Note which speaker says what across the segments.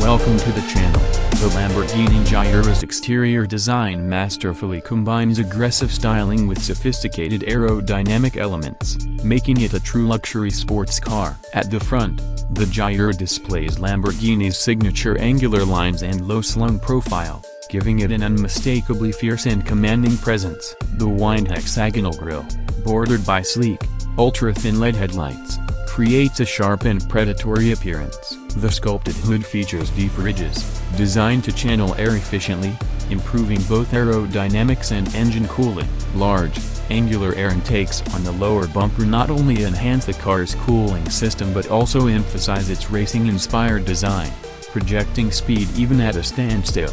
Speaker 1: Welcome to the channel. The Lamborghini Miura's exterior design masterfully combines aggressive styling with sophisticated aerodynamic elements, making it a true luxury sports car. At the front, the Miura displays Lamborghini's signature angular lines and low-slung profile, giving it an unmistakably fierce and commanding presence. The wide hexagonal grille, bordered by sleek, ultra-thin LED headlights, creates a sharp and predatory appearance. The sculpted hood features deep ridges, designed to channel air efficiently, improving both aerodynamics and engine cooling. Large, angular air intakes on the lower bumper not only enhance the car's cooling system but also emphasize its racing-inspired design, projecting speed even at a standstill.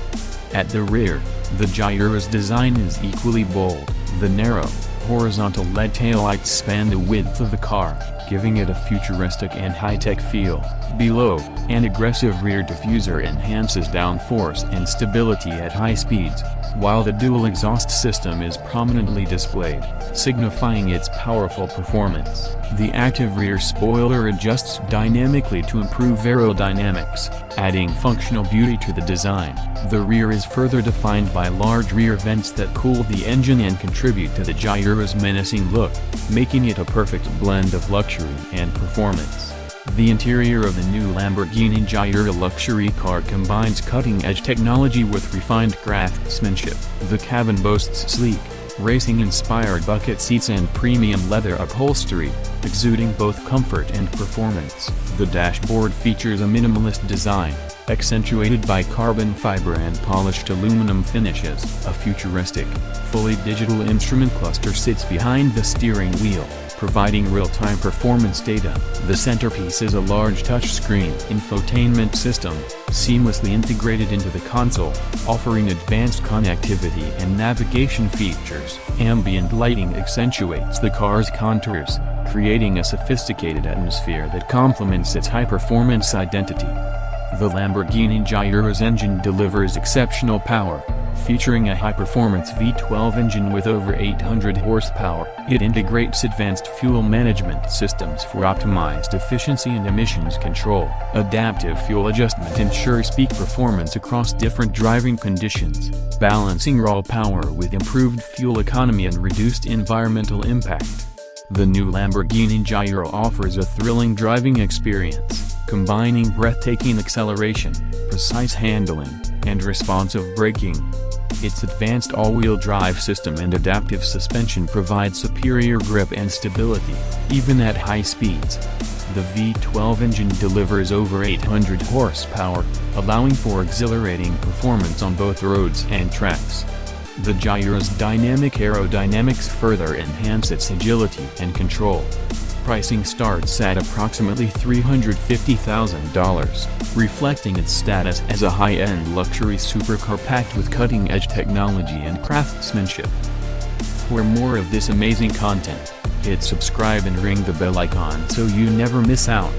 Speaker 1: At the rear, the Miura's design is equally bold. The narrow, horizontal LED taillights span the width of the car, giving it a futuristic and high-tech feel. Below, an aggressive rear diffuser enhances downforce and stability at high speeds, while the dual exhaust system is prominently displayed, signifying its powerful performance. The active rear spoiler adjusts dynamically to improve aerodynamics, adding functional beauty to the design. The rear is further defined by large rear vents that cool the engine and contribute to the Miura's menacing look, making it a perfect blend of luxury and performance. The interior of the new Lamborghini Miura luxury car combines cutting-edge technology with refined craftsmanship. The cabin boasts sleek, racing-inspired bucket seats and premium leather upholstery, exuding both comfort and performance. The dashboard features a minimalist design, accentuated by carbon fiber and polished aluminum finishes. A futuristic, fully digital instrument cluster sits behind the steering wheel, providing real-time performance data. The centerpiece is a large touchscreen infotainment system, seamlessly integrated into the console, offering advanced connectivity and navigation features. Ambient lighting accentuates the car's contours, creating a sophisticated atmosphere that complements its high-performance identity. The Lamborghini Miura's engine delivers exceptional power, featuring a high-performance V12 engine with over 800 horsepower. It integrates advanced fuel management systems for optimized efficiency and emissions control. Adaptive fuel adjustment ensures peak performance across different driving conditions, balancing raw power with improved fuel economy and reduced environmental impact. The new Lamborghini Miura offers a thrilling driving experience, combining breathtaking acceleration, precise handling, and responsive braking. Its advanced all-wheel drive system and adaptive suspension provide superior grip and stability, even at high speeds. The V12 engine delivers over 800 horsepower, allowing for exhilarating performance on both roads and tracks. The Miura's dynamic aerodynamics further enhance its agility and control. Pricing starts at approximately $350,000, reflecting its status as a high-end luxury supercar packed with cutting-edge technology and craftsmanship. For more of this amazing content, hit subscribe and ring the bell icon so you never miss out.